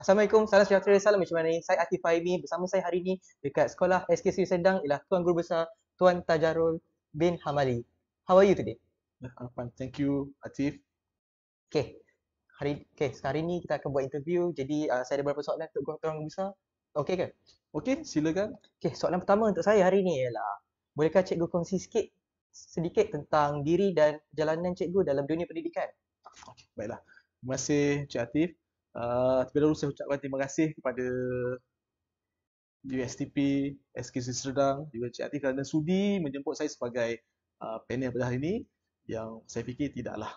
Assalamualaikum, salam sejahtera, salam macam mana? Saya Atif Fahimi, bersama saya hari ini dekat sekolah SK Seri Sedang ialah Tuan Guru Besar Tuan Tajarul bin Hamali. How are you today? I'm fine. Thank you, Atif. Hari ni kita akan buat interview. Jadi saya ada beberapa soalan untuk Tuan Guru Besar. Okey ke? Okey, silakan. Soalan pertama untuk saya hari ni ialah, bolehkah cikgu kongsi sedikit tentang diri dan perjalanan cikgu dalam dunia pendidikan? Okay, baiklah. Terima kasih, Cik Atif. Terlebih dahulu saya ucapkan terima kasih kepada USTP, SK Seri Sedang, juga Cik Atif kerana sudi menjemput saya sebagai panel pada hari ini yang saya fikir tidaklah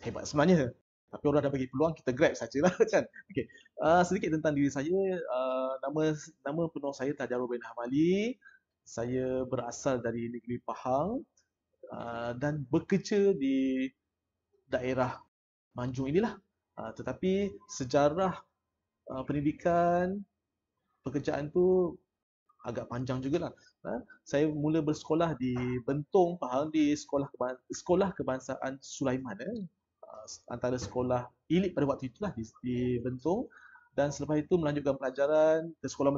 hebat sebenarnya. Tapi orang dah bagi peluang, kita grab sajalah kan. Okey. Sedikit tentang diri saya. Nama penuh saya Tajarul bin Hamali. Saya berasal dari negeri Pahang dan bekerja di daerah Manjung inilah. Tetapi sejarah pendidikan, pekerjaan tu agak panjang jugalah. Saya mula bersekolah di Bentong, Pahang, di Sekolah Kebangsaan Sulaiman. Antara sekolah elit pada waktu itulah di Bentong. Dan selepas itu melanjutkan pelajaran ke sekolah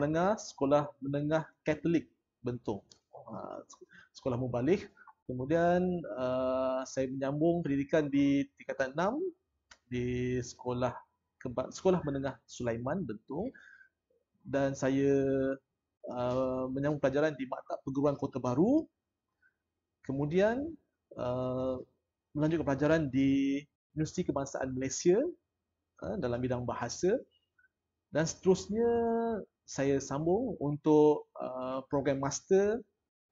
menengah Katolik Bentong. Sekolah Mubalik. Kemudian saya menyambung pendidikan di tingkatan 6 di Sekolah Menengah Sulaiman Bentong, dan saya menyambung pelajaran di Maktab Perguruan Kota Baru. Kemudian melanjutkan pelajaran di Universiti Kebangsaan Malaysia dalam bidang bahasa, dan seterusnya saya sambung untuk program master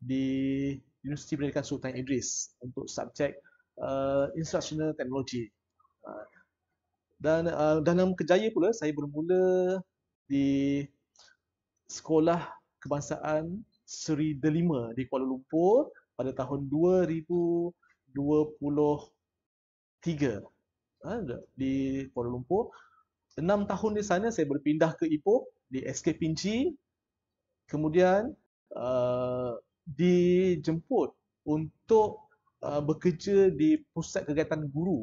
di Universiti Pendidikan Sultan Idris untuk subjek Instructional Technology. Dan dalam kerjaya pula saya bermula di Sekolah Kebangsaan Seri Delima di Kuala Lumpur pada tahun 2023 di Kuala Lumpur. 6 tahun di sana saya berpindah ke Ipoh di SK Pinji. Kemudian dijemput untuk bekerja di Pusat Kegiatan Guru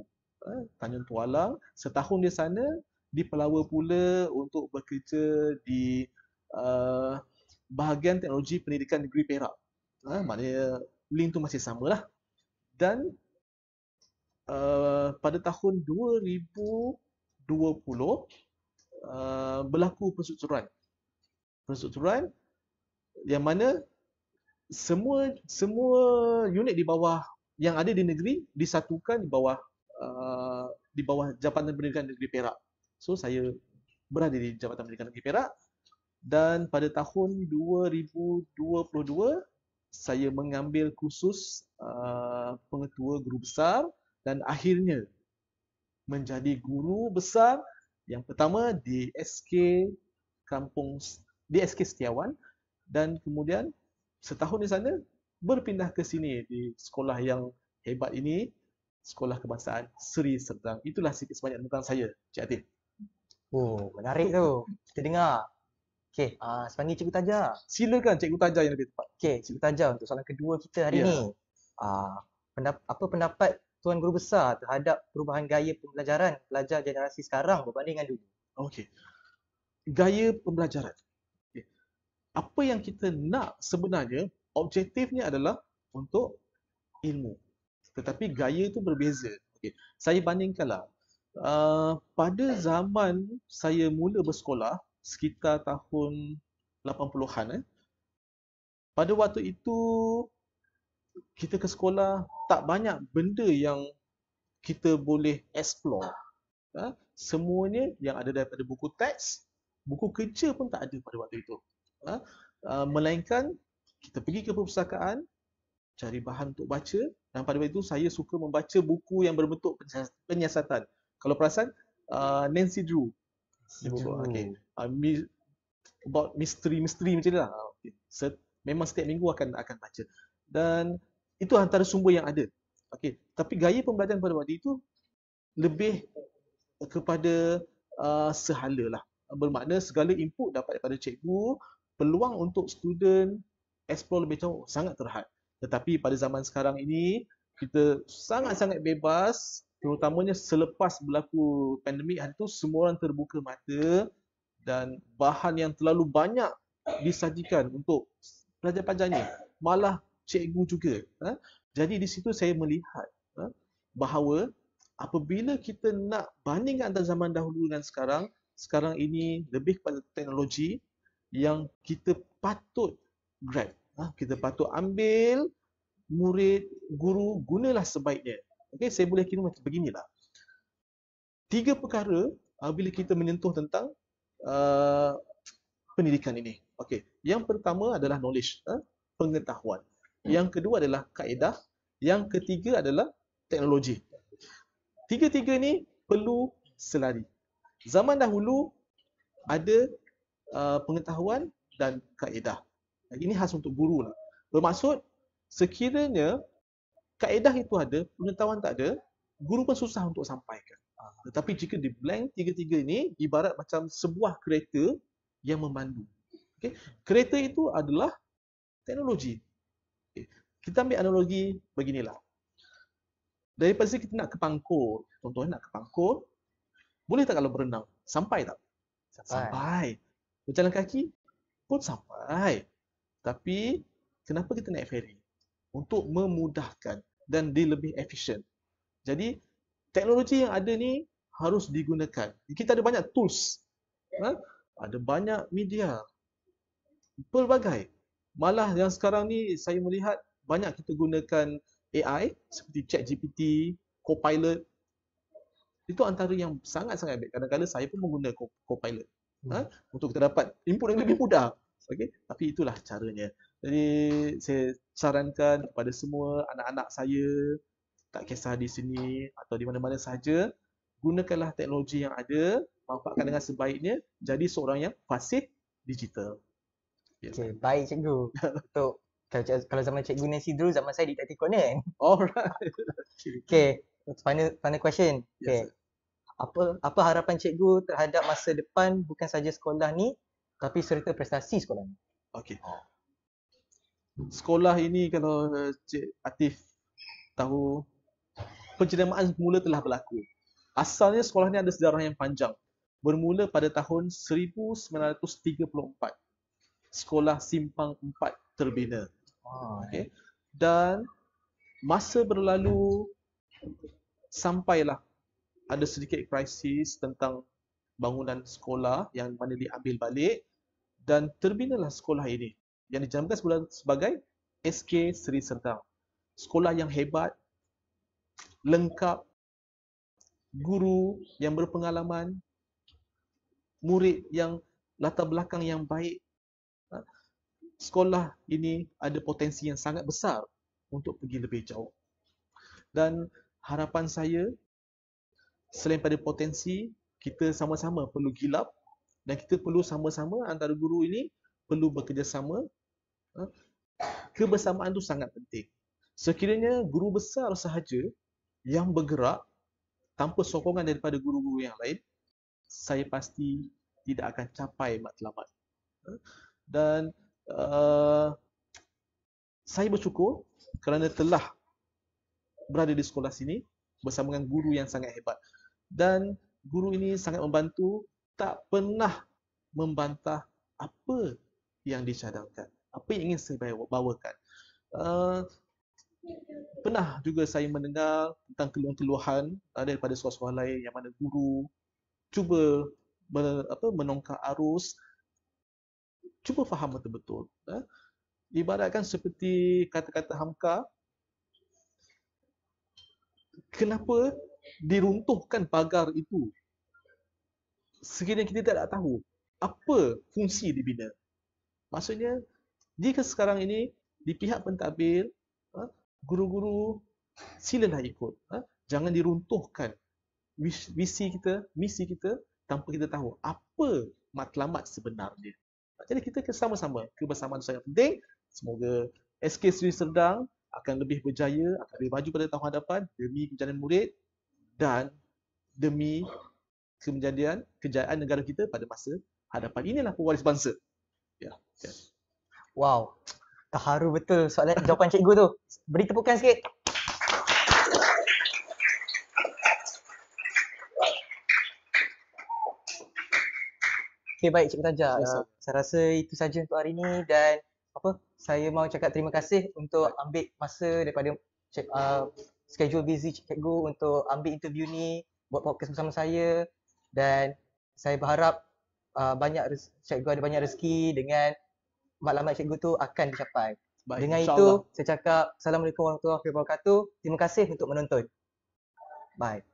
Tanjung Tualang. Setahun di sana, dipelawa pula untuk bekerja di bahagian teknologi pendidikan negeri Perak. Maknanya link tu masih samalah. Dan pada tahun 2020 berlaku perstrukturan yang mana semua unit di bawah yang ada di negeri disatukan di bawah Jabatan Pendidikan Negeri Perak. So saya berada di Jabatan Pendidikan Negeri Perak, dan pada tahun 2022 saya mengambil kursus pengetua guru besar dan akhirnya menjadi guru besar yang pertama di SK Setiawan, dan kemudian setahun di sana berpindah ke sini di sekolah yang hebat ini, Sekolah Kebangsaan Seri Sedang. Itulah sikit sebanyak tentang saya, Cik Atif. Oh, menarik tu. Kita dengar. Sepanggil Cikgu Taja. Silakan Cikgu Taja yang lebih tepat. Cikgu Taja, untuk soalan kedua kita hari ni. Apa pendapat Tuan Guru Besar terhadap perubahan gaya pembelajaran pelajar generasi sekarang berbanding dengan dulu? Okey. Gaya pembelajaran. Okay. Apa yang kita nak sebenarnya, objektifnya adalah untuk ilmu. Tetapi gaya itu berbeza. Okay. Saya bandingkanlah. Pada zaman saya mula bersekolah, sekitar tahun 80-an, pada waktu itu kita ke sekolah tak banyak benda yang kita boleh explore. Semuanya yang ada daripada buku teks, buku kerja pun tak ada pada waktu itu. Melainkan kita pergi ke perpustakaan, cari bahan untuk baca, dan pada waktu itu saya suka membaca buku yang berbentuk penyiasatan. Kalau perasan, Nancy Drew. About misteri macam ni lah. Memang setiap minggu akan baca. Dan itu antara sumber yang ada. Tapi gaya pembelajaran pada waktu itu lebih kepada sehala lah. Bermakna segala input dapat daripada cikgu, peluang untuk student explore lebih jauh sangat terhad. Tetapi pada zaman sekarang ini, kita sangat-sangat bebas terutamanya selepas berlaku pandemik hari tu, semua orang terbuka mata dan bahan yang terlalu banyak disajikan untuk pelajar-pelajar ni, malah cikgu juga. Jadi di situ saya melihat bahawa apabila kita nak bandingkan antara zaman dahulu dengan sekarang ini lebih kepada teknologi yang kita patut grab. Kita patut ambil, murid, guru, gunalah sebaiknya. Okey, saya boleh kira macam beginilah. 3 perkara bila kita menyentuh tentang pendidikan ini. Okey, yang pertama adalah knowledge, pengetahuan. Yang kedua adalah kaedah. Yang ketiga adalah teknologi. Tiga-tiga ni perlu selari. Zaman dahulu ada pengetahuan dan kaedah. Ini khas untuk guru lah. Bermaksud sekiranya kaedah itu ada, pengetahuan tak ada, guru pun susah untuk sampaikan. Tetapi jika di blend tiga-tiga ini ibarat macam sebuah kereta yang memandu. Okay? Kereta itu adalah teknologi. Okay. Kita ambil analogi beginilah. Daripada kita nak ke Pangkor, contohnya nak ke Pangkor, boleh tak kalau berenang? Sampai tak? Sampai. Berjalan kaki pun sampai. Tapi kenapa kita naik feri? Untuk memudahkan dan dia lebih efisien. Jadi teknologi yang ada ni harus digunakan. Kita ada banyak tools. Ada banyak media. Pelbagai. Malah yang sekarang ni saya melihat banyak kita gunakan AI seperti ChatGPT, Copilot. Itu antara yang sangat-sangat baik. Kadang-kadang saya pun menggunakan Copilot untuk kita dapat input yang lebih mudah. Okay? Tapi itulah caranya. Jadi saya sarankan kepada semua anak-anak saya, tak kisah di sini atau di mana-mana sahaja, gunakanlah teknologi yang ada, manfaatkan dengan sebaiknya, jadi seorang yang fasih digital. Okay, baik cikgu. Untuk kalau zaman cikgu Nancy dulu, zaman saya Detektif Conan. Alright. Okay, final question. Okay. Yes, Apa harapan cikgu terhadap masa depan bukan saja sekolah ni, tapi serta prestasi sekolah ni? Okey. Sekolah ini kalau Cik Atif tahu, penjenamaan mula telah berlaku. Asalnya sekolah ni ada sejarah yang panjang. Bermula pada tahun 1934. Sekolah Simpang 4 terbina. Okay. Dan masa berlalu sampailah ada sedikit krisis tentang bangunan sekolah yang mana diambil balik dan terbinalah sekolah ini yang dijadikan sebagai SK Seri Serdang. Sekolah yang hebat, lengkap, guru yang berpengalaman, murid yang latar belakang yang baik. Sekolah ini ada potensi yang sangat besar untuk pergi lebih jauh. Dan harapan saya, selain pada potensi, kita sama-sama perlu gilap dan kita perlu sama-sama antara guru ini perlu bekerjasama. Kebersamaan itu sangat penting. Sekiranya guru besar sahaja yang bergerak tanpa sokongan daripada guru-guru yang lain, saya pasti tidak akan capai matlamat. Dan saya bersyukur kerana telah berada di sekolah sini bersama dengan guru yang sangat hebat. Dan guru ini sangat membantu, tak pernah membantah apa yang dicadangkan, apa yang ingin saya bawakan. Pernah juga saya mendengar tentang keluhan-keluhan daripada sekolah-sekolah lain yang mana guru cuba menongkar arus, cuba faham betul-betul. Ibaratkan seperti kata-kata Hamka, kenapa diruntuhkan pagar itu? Sekiranya kita tidak tahu apa fungsi dibina. Maksudnya, jika sekarang ini di pihak pentadbir, guru-guru silalah ikut. Jangan diruntuhkan visi kita, misi kita tanpa kita tahu apa matlamat sebenarnya. Jadi kita sama-sama, kebersamaan sangat penting. Semoga SK Seri Serdang akan lebih berjaya, akan lebih maju pada tahun hadapan demi kejayaan murid dan demi kejayaan negara kita pada masa hadapan. Inilah pewaris bangsa. Ya. Wow, terharu betul jawapan cikgu tu. Beri tepukan sikit. Okay, baik Cikgu Tajak. Sama-sama. Saya rasa itu saja untuk hari ini dan saya mahu cakap terima kasih untuk ambil masa daripada schedule busy Cikgu untuk ambil interview ni, buat podcast bersama saya dan saya berharap Cikgu ada banyak rezeki dengan matlamat Cikgu tu akan dicapai. Baik, Dengan insyaAllah. itu, saya cakap Assalamualaikum warahmatullahi wabarakatuh. Terima kasih untuk menonton. Bye.